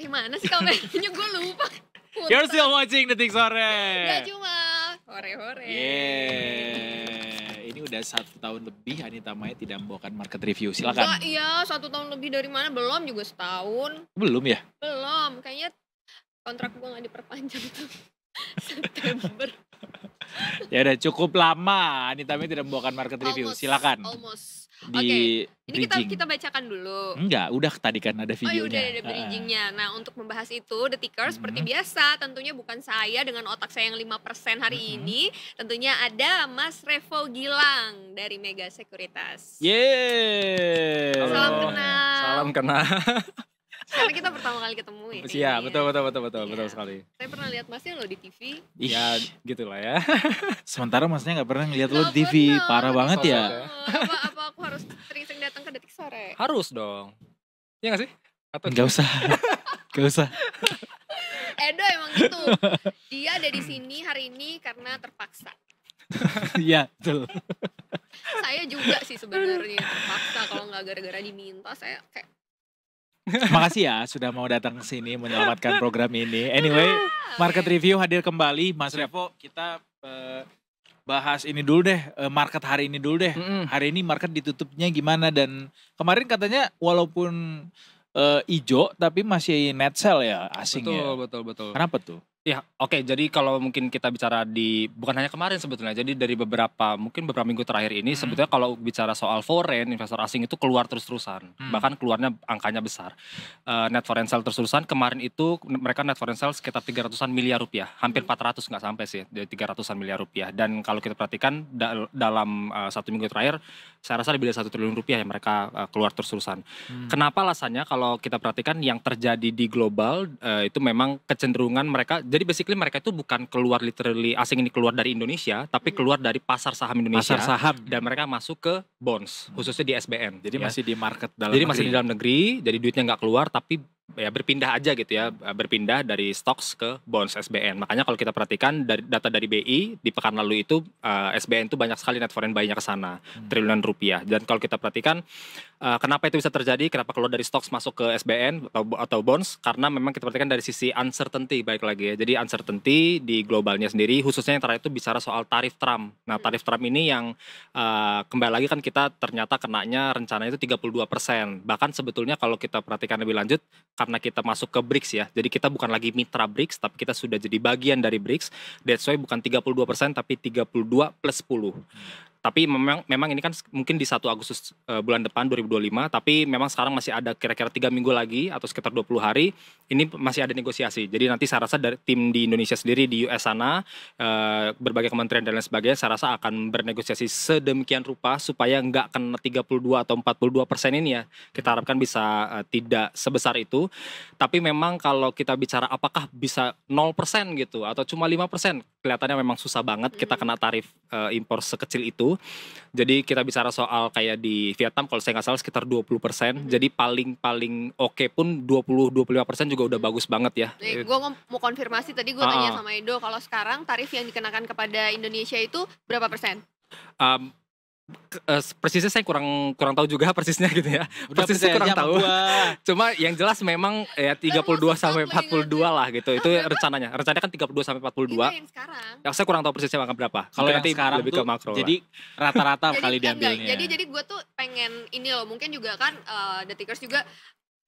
gimana sih kameranya? Gue lupa. You're still watching Detik Sore. Gak cuma hore-hore. Ini udah 1 tahun lebih Anita Maya tidak membawakan market review. Silakan. Enggak, iya 1 tahun lebih dari mana? Belum juga setahun. Belum ya? Belum, kayaknya kontrak gue gak diperpanjang tuh. September. Ya udah cukup lama Anita Maya tidak membawakan market review. Silakan. Almost. Di Ini bridging. kita bacakan dulu. Enggak, udah tadi kan ada videonya. Oh udah ada bridgingnya. Nah untuk membahas itu, The Tickers seperti biasa, tentunya bukan saya dengan otak saya yang 5% hari ini. Tentunya ada Mas Revo Gilang dari Mega Sekuritas. Yeay. Salam kenal. Salam kenal. Karena kita pertama kali ketemu ini. Iya, betul Iya. betul sekali. Saya pernah lihat Masnya loh di TV. Ya, gitulah ya. Sementara Masnya gak pernah ngeliat lo Nggak di TV. pernah, Parah banget ya. Apa aku harus sering-sering datang ke Detik Sore? Harus dong. Iya gak sih? Atau Gak usah. Gak usah. Edo emang gitu. Dia ada di sini hari ini karena terpaksa. Iya, betul. Saya juga sih sebenarnya terpaksa, kalau nggak gara-gara diminta saya kayak Makasih ya sudah mau datang ke sini menyelamatkan program ini. Anyway, market review hadir kembali. Mas Revo, kita bahas ini dulu deh, market hari ini dulu deh. Hari ini market ditutupnya gimana, dan kemarin katanya walaupun ijo tapi masih net sell ya asing ya. Betul. Kenapa tuh? Ya, oke. Jadi kalau mungkin kita bicara bukan hanya kemarin sebetulnya. Jadi dari beberapa minggu terakhir ini sebetulnya kalau bicara soal foreign investor asing itu keluar terus-terusan. Bahkan keluarnya angkanya besar. Net foreign sale terus-terusan kemarin itu mereka net foreign sale sekitar 300-an miliar rupiah. Hampir 400 nggak sampai sih, dari 300-an miliar rupiah. Dan kalau kita perhatikan dalam 1 minggu terakhir saya rasa lebih dari 1 triliun rupiah yang mereka keluar terus-terusan. Kenapa alasannya? Kalau kita perhatikan yang terjadi di global itu memang kecenderungan mereka. Jadi basically mereka itu bukan keluar literally asing ini keluar dari Indonesia, tapi keluar dari pasar saham Indonesia. Pasar saham. Dan mereka masuk ke bonds, khususnya di SBN. Jadi masih di market dalam Jadi negeri. masih di dalam negeri, jadi duitnya nggak keluar, tapi ya berpindah aja gitu ya, berpindah dari stocks ke bonds SBN. Makanya kalau kita perhatikan dari data dari BI di pekan lalu itu SBN itu banyak sekali net foreign buy-nya ke sana, triliunan rupiah. Dan kalau kita perhatikan kenapa itu bisa terjadi, kenapa keluar dari stocks masuk ke SBN atau bonds, karena memang kita perhatikan dari sisi uncertainty baik lagi ya. Jadi uncertainty di globalnya sendiri, khususnya yang terakhir itu bicara soal tarif Trump. Nah tarif Trump ini yang kembali lagi kan kita ternyata kenanya rencananya itu 32%. Bahkan sebetulnya kalau kita perhatikan lebih lanjut, karena kita masuk ke BRICS ya, jadi kita bukan lagi mitra BRICS, tapi kita sudah jadi bagian dari BRICS. That's why bukan 32%, tapi 32 plus 10. Tapi memang ini kan mungkin di 1 Agustus bulan depan 2025, tapi memang sekarang masih ada kira-kira 3 minggu lagi atau sekitar 20 hari, ini masih ada negosiasi. Jadi nanti saya rasa dari tim di Indonesia sendiri di US sana, berbagai kementerian dan lain sebagainya, saya rasa akan bernegosiasi sedemikian rupa supaya nggak kena 32 atau 42% ini ya. Kita harapkan bisa tidak sebesar itu. Tapi memang kalau kita bicara apakah bisa 0% gitu atau cuma 5%, kelihatannya memang susah banget kita kena tarif impor sekecil itu. Jadi kita bicara soal kayak di Vietnam kalau saya nggak salah sekitar 20%. Jadi paling oke pun 20-25% juga udah bagus banget ya. Gue mau konfirmasi tadi gue tanya sama Edo, kalau sekarang tarif yang dikenakan kepada Indonesia itu berapa persen? Persisnya saya kurang tahu juga persisnya gitu ya. Persisnya kurang tahu. Cuma yang jelas memang ya 32 sampai 42 lah gitu. Itu rencananya. Rencananya kan 32 sampai 42. Yang sekarang. Yang saya kurang tahu persisnya berapa. Kalau yang nanti sekarang lebih tuh ke makro jadi rata-rata kali diambilnya. Jadi gue tuh pengen ini loh, mungkin juga kan The Tickers juga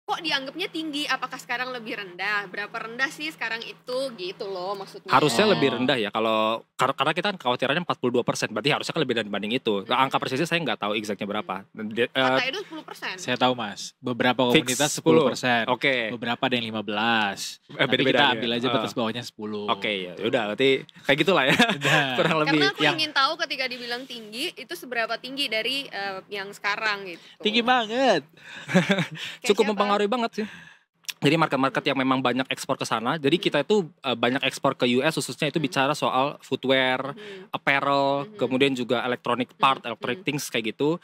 kok dianggapnya tinggi, apakah sekarang lebih rendah? Berapa rendah sih sekarang itu gitu loh maksudnya. Harusnya lebih rendah ya, kalau karena kita kan kekhawatirannya 42%, berarti harusnya kan lebih dibanding itu. Angka persisnya saya nggak tahu exactnya berapa. Kata Edo 10%. Saya tahu Mas, beberapa komunitas 10%, Oke. beberapa ada yang 15. Tapi Beda-beda kita ya. ambil aja batas bawahnya 10. Oke ya, udah berarti kayak gitulah ya. Kurang lebih. Karena aku ingin tahu ketika dibilang tinggi itu seberapa tinggi dari yang sekarang gitu. Tinggi banget. Cukup mempengaruhi banget sih. Jadi market-market yang memang banyak ekspor ke sana. Jadi kita itu banyak ekspor ke US, khususnya itu bicara soal footwear, apparel, kemudian juga electronic part, electronic things kayak gitu.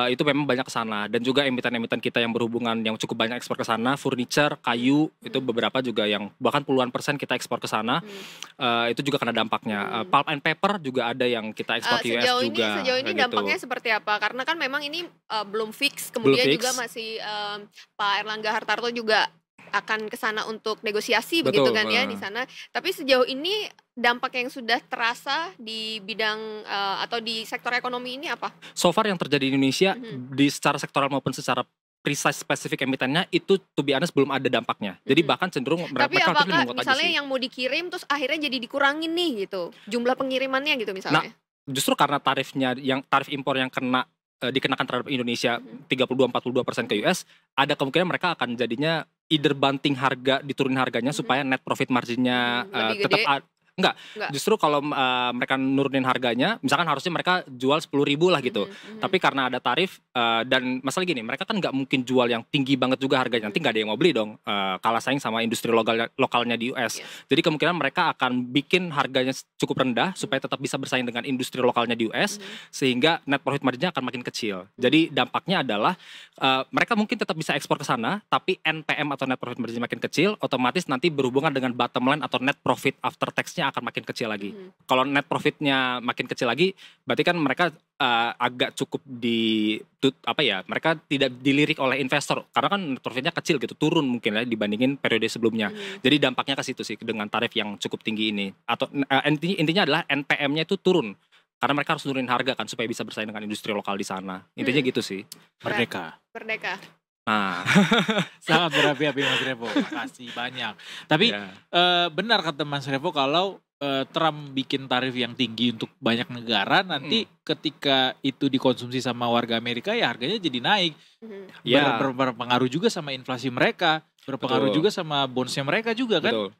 Itu memang banyak ke sana. Dan juga emiten-emiten kita yang berhubungan yang cukup banyak ekspor ke sana, furniture, kayu, itu beberapa juga yang bahkan puluhan persen kita ekspor ke sana. Itu juga kena dampaknya. Pulp and paper juga ada yang kita ekspor ke US juga. Sejauh ini dampaknya seperti apa? Karena kan memang ini belum fix. Kemudian juga masih Pak Erlangga Hartarto juga akan ke sana untuk negosiasi Betul, begitu kan ya di sana. Tapi sejauh ini dampak yang sudah terasa di bidang atau di sektor ekonomi ini apa? So far yang terjadi di Indonesia di secara sektoral maupun secara precise spesifik emitennya itu to be honest belum ada dampaknya. Jadi bahkan cenderung Tapi mereka apakah membuat aja misalnya sih. yang mau dikirim terus akhirnya jadi dikurangin nih gitu jumlah pengirimannya gitu misalnya? Justru karena tarif impor yang dikenakan terhadap Indonesia 32-42% ke US, ada kemungkinan mereka akan jadinya either banting harga, diturunin harganya supaya net profit marginnya Lebih tetap gede? enggak. Enggak. Justru kalau mereka nurunin harganya, misalkan harusnya mereka jual 10.000 lah gitu. Tapi karena ada tarif dan masalah gini, mereka kan nggak mungkin jual yang tinggi banget juga harganya. Nanti nggak ada yang mau beli dong. Kalah saing sama industri lokalnya di US. Jadi kemungkinan mereka akan bikin harganya cukup rendah supaya tetap bisa bersaing dengan industri lokalnya di US, sehingga net profit marginnya akan makin kecil. Jadi dampaknya adalah mereka mungkin tetap bisa ekspor ke sana, tapi NPM atau net profit margin makin kecil, otomatis nanti berhubungan dengan bottom line atau net profit after tax-nya akan makin kecil lagi. Kalau net profitnya makin kecil lagi, berarti kan mereka agak cukup mereka tidak dilirik oleh investor karena kan net profitnya kecil gitu, turun mungkin ya dibandingin periode sebelumnya. Jadi dampaknya ke situ sih dengan tarif yang cukup tinggi ini. Atau intinya adalah NPM-nya itu turun. Karena mereka harus nurunin harga kan supaya bisa bersaing dengan industri lokal di sana. Intinya gitu sih. Merdeka. Nah, Sangat berapi-api Mas Revo. Makasih banyak. Tapi benar kata Mas Revo kalau Trump bikin tarif yang tinggi untuk banyak negara, nanti ketika itu dikonsumsi sama warga Amerika ya harganya jadi naik. Berpengaruh juga sama inflasi mereka, berpengaruh juga sama bondsnya mereka juga kan. betul.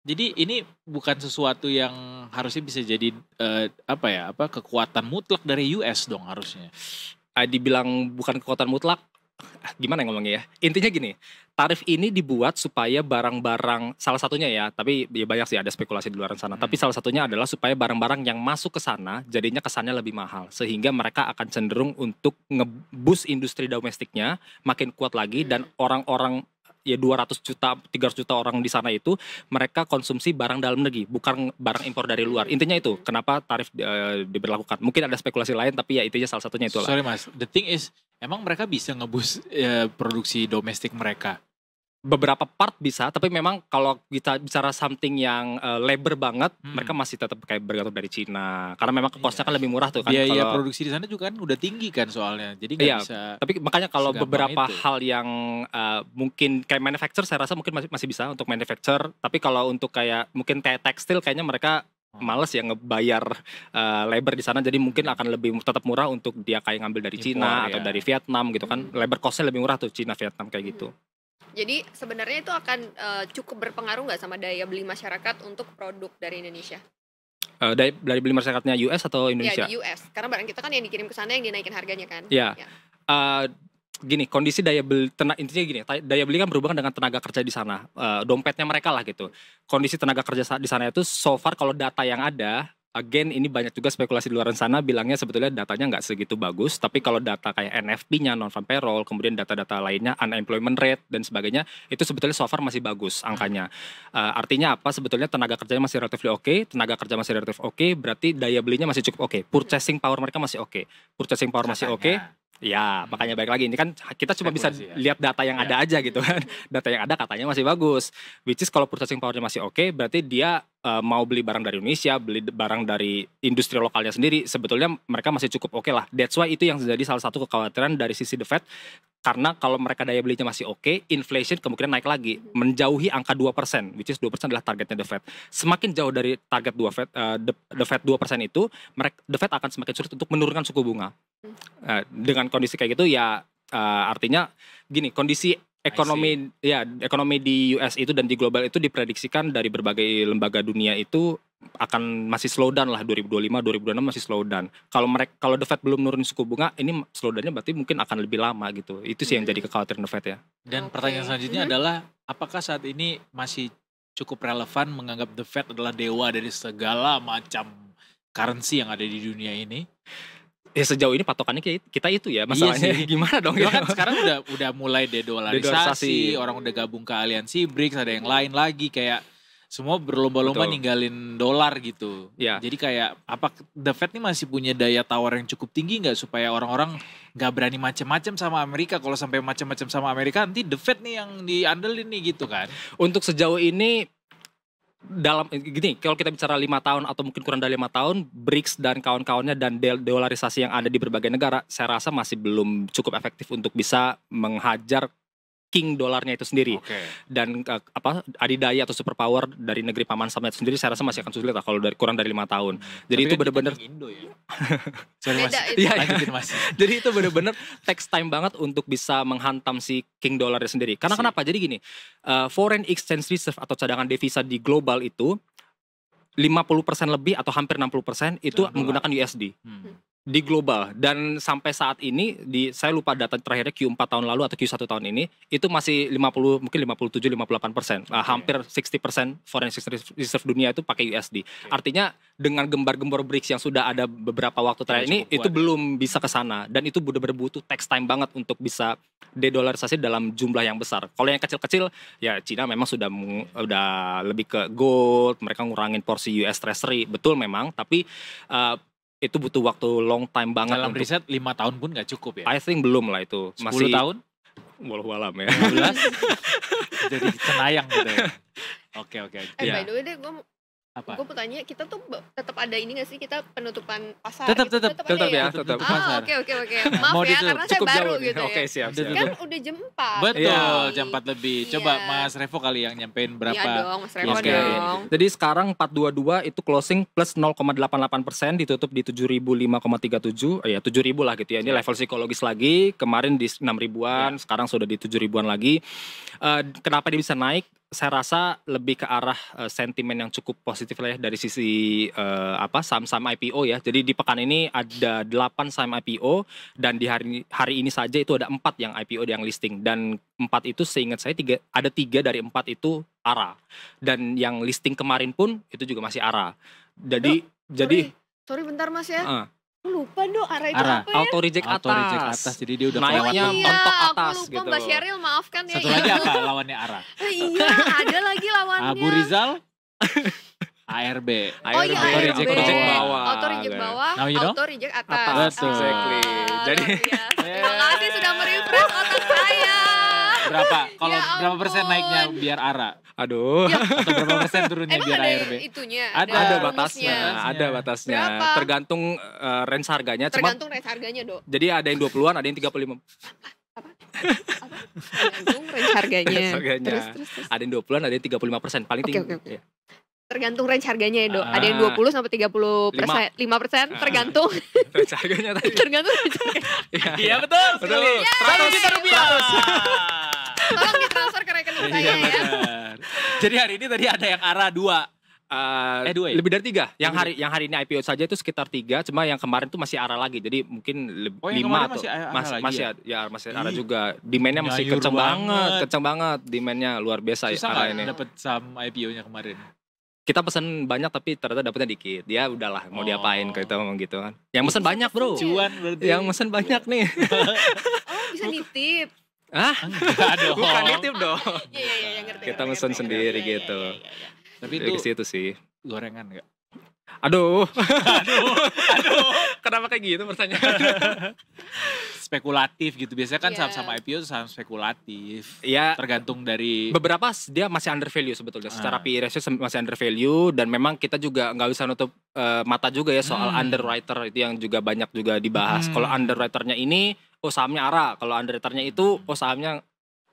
Jadi ini bukan sesuatu yang harusnya bisa jadi kekuatan mutlak dari US dong harusnya. Dibilang bukan kekuatan mutlak, gimana ngomongnya ya? Intinya gini, tarif ini dibuat supaya barang-barang, salah satunya ya, tapi ya banyak sih ada spekulasi di luar sana. Tapi salah satunya adalah supaya barang-barang yang masuk ke sana jadinya kesannya lebih mahal, sehingga mereka akan cenderung untuk nge-boost industri domestiknya makin kuat lagi, dan orang-orang ya 200 juta, 300 juta orang di sana itu mereka konsumsi barang dalam negeri, bukan barang impor dari luar. Intinya itu kenapa tarif diberlakukan. Mungkin ada spekulasi lain, tapi ya intinya salah satunya itulah. Sorry Mas, the thing is emang mereka bisa ngeboost produksi domestik mereka? Beberapa part bisa, tapi memang kalau kita bicara something yang labor banget, mereka masih tetap kayak bergantung dari Cina. Karena memang cost-nya kan lebih murah tuh kan. Biaya produksi di sana juga kan udah tinggi kan soalnya. Jadi nggak bisa. Tapi makanya kalau beberapa itu. hal yang mungkin kayak manufacture, saya rasa mungkin masih bisa untuk manufacture. Tapi kalau untuk kayak mungkin kayak tekstil, kayaknya mereka males ya ngebayar labor di sana, jadi mungkin akan lebih tetap murah untuk dia kayak ngambil dari Cina atau dari Vietnam gitu kan. Labor cost-nya lebih murah tuh Cina, Vietnam kayak gitu. Jadi sebenarnya itu akan cukup berpengaruh nggak sama daya beli masyarakat untuk produk dari Indonesia? Dari beli masyarakatnya US atau Indonesia? Ya di US, karena barang kita kan yang dikirim ke sana yang dinaikin harganya kan. Gini, kondisi intinya gini, daya beli kan berhubungan dengan tenaga kerja di sana, dompetnya mereka lah gitu. Kondisi tenaga kerja di sana itu so far kalau data yang ada, again ini banyak juga spekulasi di luar sana bilangnya sebetulnya datanya nggak segitu bagus, tapi kalau data kayak NFP-nya, non-farm payroll, kemudian data-data lainnya, unemployment rate dan sebagainya, itu sebetulnya so far masih bagus angkanya. Artinya apa? Sebetulnya tenaga kerjanya masih relatif oke, tenaga kerja masih relatif oke, berarti daya belinya masih cukup oke, purchasing power mereka masih oke, purchasing power masih oke. Ya, makanya balik lagi, ini kan kita cuma bisa lihat data yang ada aja gitu kan. Data yang ada katanya masih bagus. Which is kalau purchasing powernya masih oke, berarti dia mau beli barang dari Indonesia, beli barang dari industri lokalnya sendiri, sebetulnya mereka masih cukup oke lah. That's why itu yang jadi salah satu kekhawatiran dari sisi The Fed. Karena kalau mereka daya belinya masih oke, inflation kemungkinan naik lagi, menjauhi angka 2%, which is 2% adalah targetnya The Fed. Semakin jauh dari target The Fed 2% itu, The Fed akan semakin sulit untuk menurunkan suku bunga. Dengan kondisi kayak gitu ya, artinya gini, kondisi ekonomi di US itu dan di global itu diprediksikan dari berbagai lembaga dunia itu akan masih slow down lah, 2025, 2026 masih slow down. Kalau The Fed belum nurunin suku bunga, ini slow down-nya berarti mungkin akan lebih lama gitu. Itu sih yang jadi kekhawatiran The Fed ya. Dan pertanyaan selanjutnya adalah apakah saat ini masih cukup relevan menganggap The Fed adalah dewa dari segala macam currency yang ada di dunia ini? Ya sejauh ini patokannya kita itu ya, masalahnya gimana dong? Kan sekarang udah mulai dedolarisasi, orang udah gabung ke aliansi BRICS, ada yang lain lagi kayak semua berlomba-lomba Betul. ninggalin dolar gitu. Ya. Jadi kayak apa The Fed nih masih punya daya tawar yang cukup tinggi nggak supaya orang-orang nggak berani macem-macem sama Amerika. Kalau sampai macem-macem sama Amerika nanti The Fed nih yang diandelin nih gitu kan. Untuk sejauh ini gini, kalau kita bicara 5 tahun atau mungkin kurang dari 5 tahun, BRICS dan kawan-kawannya dan dolarisasi yang ada di berbagai negara, saya rasa masih belum cukup efektif untuk bisa menghajar king dolarnya itu sendiri. Oke. Dan adidaya atau superpower dari negeri Paman Sam itu sendiri saya rasa masih akan sulit lah kalau kurang dari 5 tahun. Jadi Tapi itu kan benar-benar kita Indo ya. Sorry Mas. Beda itu. Iya, Lanjutin Mas. jadi itu benar-benar takes time banget untuk bisa menghantam si king dolarnya sendiri. Karena kenapa? Jadi gini, foreign exchange reserve atau cadangan devisa di global itu 50% lebih atau hampir 60% itu Dolar. menggunakan USD Hmm. di global. Dan sampai saat ini saya lupa data terakhirnya Q4 tahun lalu atau Q1 tahun ini itu masih 50 mungkin 57-58%. Hampir 60% foreign exchange reserve dunia itu pakai USD. Artinya dengan gembar-gembor BRICS yang sudah ada beberapa waktu terakhir ini cukup itu kuat, belum bisa ke sana dan itu benar-benar butuh takes time banget untuk bisa dedolarisasi dalam jumlah yang besar. Kalau yang kecil-kecil ya Cina memang sudah lebih ke gold, mereka ngurangin porsi US Treasury, betul memang, tapi itu butuh waktu long time banget Dalam untuk riset 5 tahun pun nggak cukup ya. I think belum lah itu. 10 tahun? Wallahualam ya. 15 jadi cenayang gitu ya. Oke. Iya. By the way deh, gue Apa? mau tanya, kita tuh tetap ada ini gak sih, kita penutupan pasar Tetap, gitu? tetap. ada Tetap ya, Tutup tetap. pasar. Oke. Maaf Mau ya, ditutup. karena saya Cukup baru jauh nih. gitu Oke, ya. siap. Udah siap. Kan udah jam 4. Betul, Iya. jam 4 lebih. Coba Iya. Mas Revo kali yang nyampein berapa. Iya dong, Mas Revo Oke. dong. Jadi sekarang 422 itu closing plus 0,88%, ditutup di 7.005,37. Ya 7.000 lah gitu ya. Ini level psikologis lagi. Kemarin di 6 ribuan, sekarang sudah di 7 ribuan lagi. Kenapa dia bisa naik? Saya rasa lebih ke arah sentimen yang cukup positif lah ya dari sisi saham-saham IPO ya. Jadi di pekan ini ada 8 saham IPO dan di hari ini saja itu ada 4 yang IPO yang listing, dan 4 itu seingat saya ada 3 dari 4 itu ARA. Dan yang listing kemarin pun itu juga masih ARA. Jadi Sorry bentar Mas ya. Ah. Aku lupa dong arah itu Arah. apa ya? auto reject Auto reject atas. Jadi dia udah Naiknya kelewatan. Iya, mentok aku atas lupa gitu. Mbak Sheryl, maafkan ya. Satu lagi apa lawannya Ara? Iya, ada lagi lawannya. Abu Rizal, ARB. Oh iya, Auto ARB. reject bawah. Auto reject bawah, Now you know? auto reject atas. Betul. Exactly. Jadi Luar biasa. Terima kasih sudah merefresh otak saya. Berapa? Kalau Ya berapa persen ampun. naiknya biar Ara? aduh. Atau berapa persen turunnya Emang biar ada ARB? itunya? Ada Ada rumusnya? batasnya, ada batasnya. Berapa? Tergantung range harganya. Cuma Tergantung range harganya, Dok. jadi ada yang 20-an, ada yang 35. Tergantung range harganya. Range harganya. Terus. Ada yang 20-an, ada yang 35%. Paling Oke, tinggi. oke. Iya. Tergantung range harganya ya, Dok. Ah. Ada yang 20 sampai 30%, 5%, tergantung. Range harganya tadi. Tergantung range harganya. Iya betul Betul. sekali. 100 juta rupiah. Tolong ditransfer ke rekening saya Iya ya. benar. Jadi hari ini tadi ada yang Ara 2. Dua ya? Lebih dari 3. Yang hari ini IPO saja itu sekitar 3, cuma yang kemarin tuh masih ARA lagi. Jadi mungkin Oh, yang 5 kemarin atau masih ARA lagi masih ya? masih ARA Ih, juga. Demand-nya masih nyayur kenceng banget. Demand-nya luar biasa Susah ARA nggak ini. dapet saham IPO-nya kemarin? Kita pesen banyak tapi ternyata dapetnya dikit. Ya udahlah, mau diapain kalau kita ngomong gitu kan. Yang mesen banyak, Bro. Cuan berarti. Yang mesen banyak nih. Oh, bisa nitip. Hah? Enggak dong. Bukan nitip dong. Iya, ngerti. Kita ngerti, mesen ngerti. sendiri Iya, gitu. iya. Tapi Dari itu situ sih. gorengan enggak? Aduh. Aduh. Kenapa kayak gitu pertanyaan? Spekulatif gitu. Biasanya kan Iya. saham-saham IPO tuh saham spekulatif. Ya, Tergantung dari beberapa dia masih under value sebetulnya. Secara Ah. PE ratio masih under value, dan memang kita juga nggak bisa nutup mata juga ya soal underwriter itu yang juga banyak juga dibahas. Kalau underwriternya ini, oh sahamnya ARA. Kalau underwriternya itu, oh sahamnya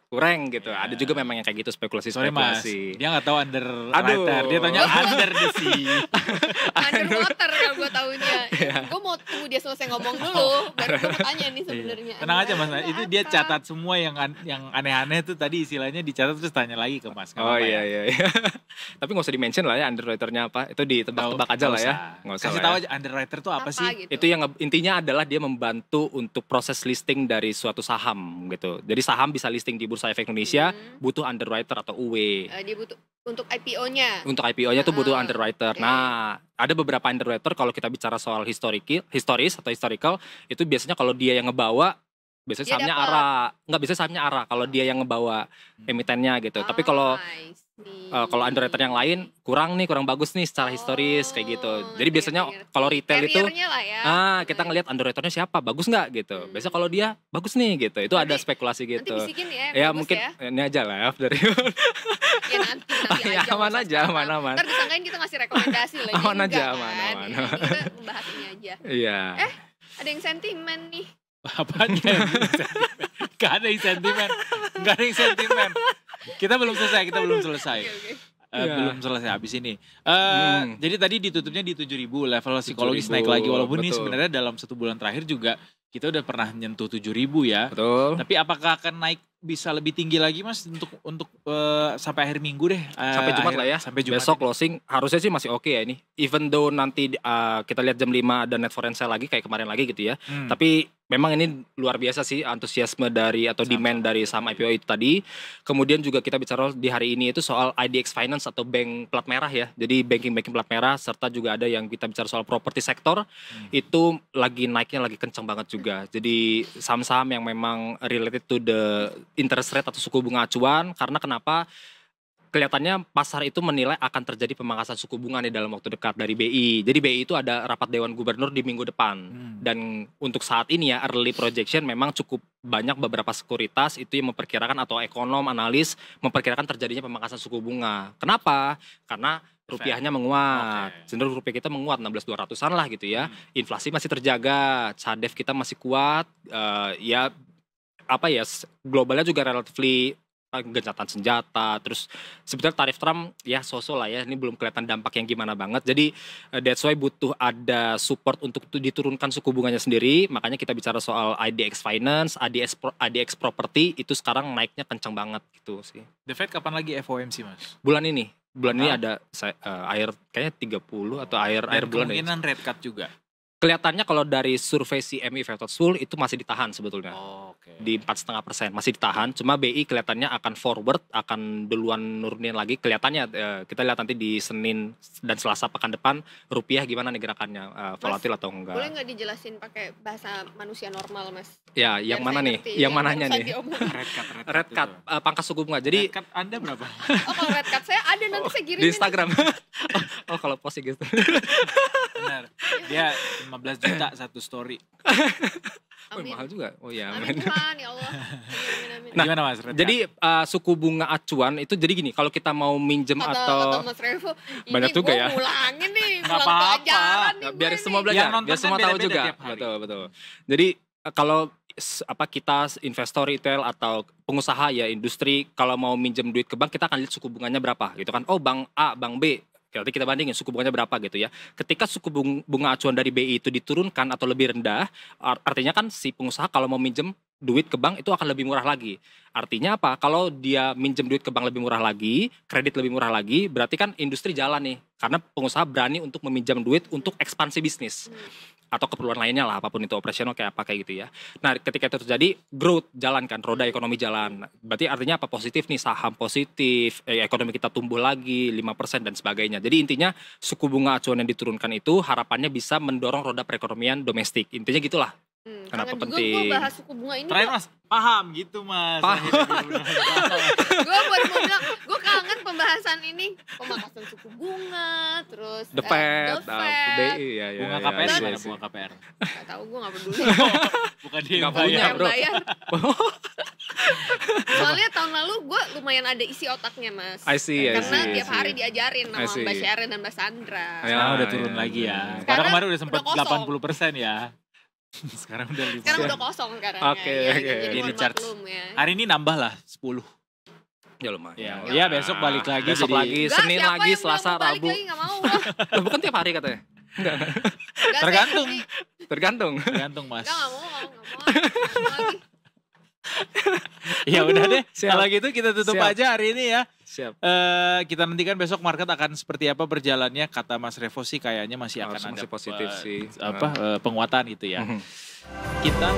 kurang gitu. Iya. Ada juga memang yang kayak gitu Sorry mas, spekulasi. dia gak tahu underwriter, Aduh. dia tanya under the sea. Underwater kalau gue taunya. Iya. Gue mau tunggu dia selesai ngomong dulu, baru gue mau tanya nih sebenarnya. Tenang aja mas, Underwater itu dia apa? catat semua yang aneh-aneh tuh tadi istilahnya dicatat terus tanya lagi ke mas. Nggak Oh apa-apa iya ya? iya. Tapi nggak usah di-mention lah ya underwriternya apa. Itu ditebak-tebak aja lah ya. Nggak usah Kasih lah tahu ya. aja underwriter tuh apa sih? Gitu. Itu yang intinya adalah dia membantu untuk proses listing dari suatu saham gitu. Jadi saham bisa listing di Bursa Efek Indonesia, butuh underwriter atau UW. Dia butuh untuk IPO-nya. Untuk IPO-nya tuh butuh underwriter. oke. Nah, ada beberapa underwriter kalau kita bicara soal historis atau historical, itu biasanya kalau dia yang ngebawa biasanya Dia sahamnya dapet. ARA. Enggak, biasanya sahamnya ARA kalau dia yang ngebawa emitennya gitu. Tapi kalau I see. kalau underwriter yang lain kurang bagus nih secara historis kayak gitu. Jadi ngerti, biasanya ngerti. kalau retail itu Carrier-nya lah ya. kita ngelihat underwriternya siapa, bagus nggak gitu. Biasanya kalau dia bagus nih gitu. Itu ada Nanti- spekulasi Nanti gitu. bisikin ya, Ya bagus mungkin ya. ini aja lah ya dari Ya nanti Ya, aja. aman nggak usah aja, sekarang. aman. Ntar disangkain kita ngasih rekomendasi lagi. Aman aja, Enggak aman, kan? aman. Ini kita membahas ini aja. Iya. Ada yang sentimen nih. Apaan ya? Gak ada yang sentimen. Gak ada yang sentimen. Kita belum selesai. Oke. Iya. Belum selesai habis ini. Hmm. Jadi tadi ditutupnya di 7.000, level psikologis naik 7.000, lagi. Walaupun ini betul. sebenarnya dalam 1 bulan terakhir juga kita udah pernah nyentuh 7.000 ya. Betul. Tapi apakah akan naik bisa lebih tinggi lagi Mas untuk sampai akhir minggu deh? Sampai Jumat lah ya. Sampai Jumat. Besok closing harusnya sih masih oke ya ini. Even though nanti kita lihat jam 5 ada net foreign sale lagi kayak kemarin lagi gitu ya. Hmm. Tapi memang ini luar biasa sih antusiasme dari atau demand dari saham IPO itu tadi. Kemudian juga kita bicara di hari ini itu soal IDX Finance atau bank plat merah ya. Jadi banking plat merah serta juga ada yang kita bicara soal properti sektor itu lagi naiknya lagi kencang banget juga. Jadi saham-saham yang memang related to the interest rate atau suku bunga acuan, karena kenapa? Kelihatannya pasar itu menilai akan terjadi pemangkasan suku bunga nih dalam waktu dekat dari BI. Jadi BI itu ada rapat Dewan Gubernur di minggu depan. Dan untuk saat ini ya early projection memang cukup banyak beberapa sekuritas itu yang memperkirakan atau ekonom, analis memperkirakan terjadinya pemangkasan suku bunga. Kenapa? Karena rupiahnya menguat. Oke. Cenderung rupiah kita menguat 16.200-an lah gitu ya. Inflasi masih terjaga, cadef kita masih kuat. Ya apa ya globalnya juga relatively gencatan senjata, terus sebetulnya tarif Trump ya so-so lah ya, ini belum kelihatan dampak yang gimana banget, jadi that's why butuh ada support untuk diturunkan suku bunganya sendiri, makanya kita bicara soal IDX Finance, IDX Property itu sekarang naiknya kencang banget gitu sih. The Fed kapan lagi FOMC Mas? Bulan ini Apa? ada air kayaknya 30 atau air Dan bulan deh. kemungkinan rate cut juga. Kelihatannya kalau dari survei CME Factor School itu masih ditahan sebetulnya. Oke. Di 4,5% masih ditahan, cuma BI kelihatannya akan forward, akan duluan nurunin lagi kelihatannya. Kita lihat nanti di Senin dan Selasa pekan depan rupiah gimana nih gerakannya, volatil atau enggak. Boleh nggak dijelasin pakai bahasa manusia normal, Mas? Ya, yang Biar mana saya nih? ngerti Yang mananya barusan nih? diomongin. Red cut, pangkas suku bunga. Jadi Red cut Anda berapa? Oh, kalau red card saya ada, nanti saya kirimin. di Instagram. Oh, kalau posting gitu. Benar. Dia 15 juta satu story. Oh, Amin. mahal juga. Oh ya. Amin Tuhan, ya Allah. Amin. Nah, Gimana Mas? Red cut? Jadi suku bunga acuan itu jadi gini, kalau kita mau minjem Kata atau Mas Revo, Banyak ini juga gue ya. ngulangin nih, Nggak ulang apa-apa. pelajaran nih biar gue semua nih. belajar, Yang nonton biar kan semua tahu beda-beda juga. tiap hari. Betul. Jadi kalau kita investor retail atau pengusaha ya industri kalau mau minjem duit ke bank kita akan lihat suku bunganya berapa gitu kan. Oh, bank A, bank B. Nanti kita bandingin suku bunganya berapa gitu ya. Ketika suku bunga acuan dari BI itu diturunkan atau lebih rendah, artinya kan si pengusaha kalau mau minjem duit ke bank itu akan lebih murah lagi. Artinya apa? Kalau dia minjem duit ke bank lebih murah lagi, kredit lebih murah lagi, berarti kan industri jalan nih. Karena pengusaha berani untuk meminjam duit untuk ekspansi bisnis. Atau keperluan lainnya lah, apapun itu operasional kayak apa kayak gitu ya. Nah, ketika itu terjadi, growth jalan kan, roda ekonomi jalan. Berarti artinya apa? Positif nih, saham positif, ekonomi kita tumbuh lagi 5% dan sebagainya. Jadi intinya suku bunga acuan yang diturunkan itu harapannya bisa mendorong roda perekonomian domestik. Intinya gitulah. Kenapa Kangen juga penting? gue bahas suku bunga ini. Terakhir Mas, paham gitu Mas. Paham. Gue baru mau bilang, gue kangen pembahasan ini. Pemangkasan suku bunga, terus The Fed, The Fed. BI ya. Bunga ya, KPR ya, gimana ya. bunga KPR? Gak tau, gue gak peduli. Bukan dia Nggak yang punya, bayar. Yang bro. bayar. Soalnya tahun lalu gue lumayan ada isi otaknya, Mas. I see, I Karena see, I tiap hari see. diajarin I sama see. Mbak Sharon dan Mbak Sandra. Ya. Sekarang udah turun ya, lagi ya. ya. Karena Sekarang kemarin udah sempat udah kosong. 80% ya. Sekarang udah 5. Sekarang udah kosong sekarang Oke, ya. oke. Jadi Jadi mohon charge. maklum ya. Hari ini nambah lah 10. Ya lumayan. Ya, ya besok balik lagi Besok jadi lagi, Enggak, Senin siapa lagi, yang bilang Selasa, mau balik Rabu. lagi, nggak mau lah. Loh, bukan tiap hari katanya. Enggak, Tergantung. Tergantung. tergantung Mas. Enggak mau lagi. Ya udah deh. Siap. Kalau gitu kita tutup Siap. aja hari ini ya. Siap. Kita nantikan besok market akan seperti apa berjalannya. Kata Mas Revo sih kayaknya masih akan Masih ada positif sih. penguatan gitu ya. Mhm. Kita